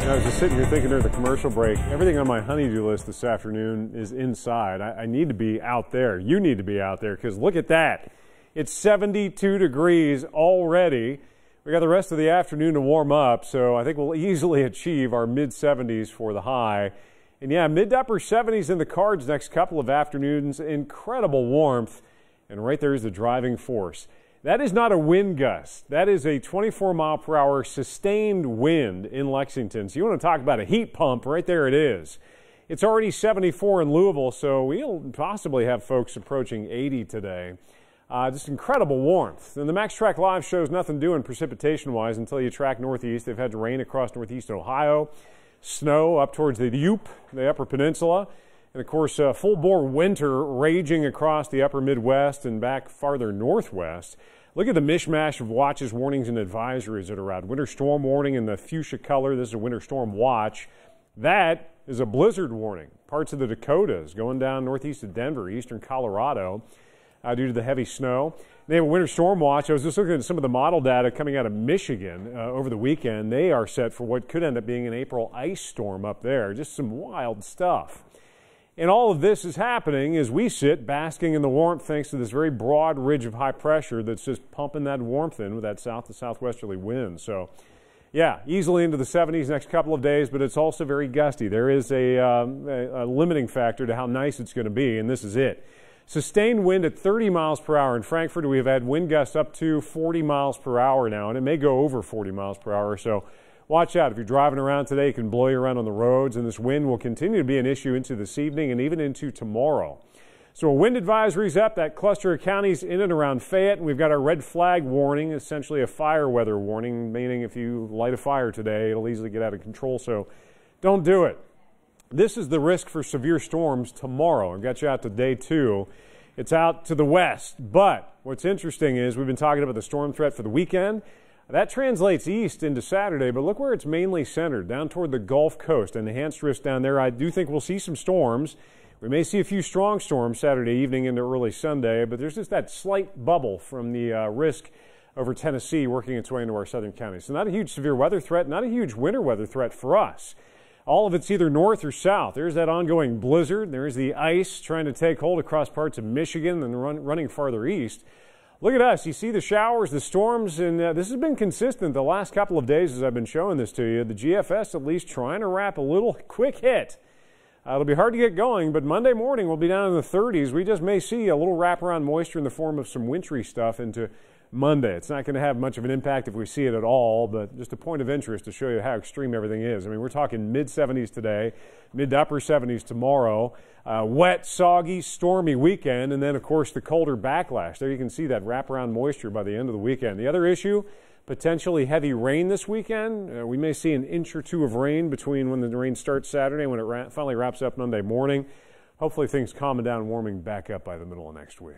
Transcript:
I was just sitting here thinking during the commercial break, everything on my honeydew list this afternoon is inside. I need to be out there. You need to be out there because look at that. It's 72 degrees already. We got the rest of the afternoon to warm up, so I think we'll easily achieve our mid-70s for the high. And yeah, mid to upper 70s in the cards next couple of afternoons. Incredible warmth. And right there is the driving force. That is not a wind gust. That is a 24-mile-per-hour sustained wind in Lexington. So you want to talk about a heat pump, right there it is. It's already 74 in Louisville, so we'll possibly have folks approaching 80 today. Just incredible warmth. And the Max Track Live shows nothing doing precipitation-wise until you track northeast. They've had rain across northeastern Ohio, snow up towards the Yup, the Upper Peninsula. And, of course, full-bore winter raging across the upper Midwest and back farther northwest. Look at the mishmash of watches, warnings, and advisories that are out. Winter storm warning in the fuchsia color. This is a winter storm watch. That is a blizzard warning. Parts of the Dakotas going down northeast of Denver, eastern Colorado, due to the heavy snow. They have a winter storm watch. I was just looking at some of the model data coming out of Michigan over the weekend. They are set for what could end up being an April ice storm up there. Just some wild stuff. And all of this is happening as we sit basking in the warmth thanks to this very broad ridge of high pressure that's just pumping that warmth in with that south to southwesterly wind. So, yeah, easily into the 70s next couple of days, but it's also very gusty. There is a limiting factor to how nice it's going to be, and this is it. Sustained wind at 30 miles per hour. In Frankfort, we have had wind gusts up to 40 miles per hour now, and it may go over 40 miles per hour. So watch out. If you're driving around today, it can blow you around on the roads, and this wind will continue to be an issue into this evening and even into tomorrow. So a wind advisory is up, that cluster of counties in and around Fayette, and we've got our red flag warning, essentially a fire weather warning, meaning if you light a fire today, it'll easily get out of control, so don't do it. This is the risk for severe storms tomorrow. I've got you out to day 2. It's out to the west, but what's interesting is we've been talking about the storm threat for the weekend. That translates east into Saturday, but look where it's mainly centered, down toward the Gulf Coast. Enhanced risk down there. I do think we'll see some storms. We may see a few strong storms Saturday evening into early Sunday, but there's just that slight bubble from the risk over Tennessee working its way into our southern counties. So not a huge severe weather threat, not a huge winter weather threat for us. All of it's either north or south. There's that ongoing blizzard. There's the ice trying to take hold across parts of Michigan and running farther east. Look at us. You see the showers, the storms, and this has been consistent the last couple of days as I've been showing this to you. The GFS at least trying to wrap a little quick hit. It'll be hard to get going, but Monday morning we'll be down in the 30s. We just may see a little wraparound moisture in the form of some wintry stuff into Monday. It's not going to have much of an impact if we see it at all, but just a point of interest to show you how extreme everything is. I mean, we're talking mid-70s today, mid to upper 70s tomorrow, wet, soggy, stormy weekend, and then, of course, the colder backlash. There you can see that wraparound moisture by the end of the weekend. The other issue, potentially heavy rain this weekend. We may see an inch or two of rain between when the rain starts Saturday and when it finally wraps up Monday morning. Hopefully things calming down and warming back up by the middle of next week.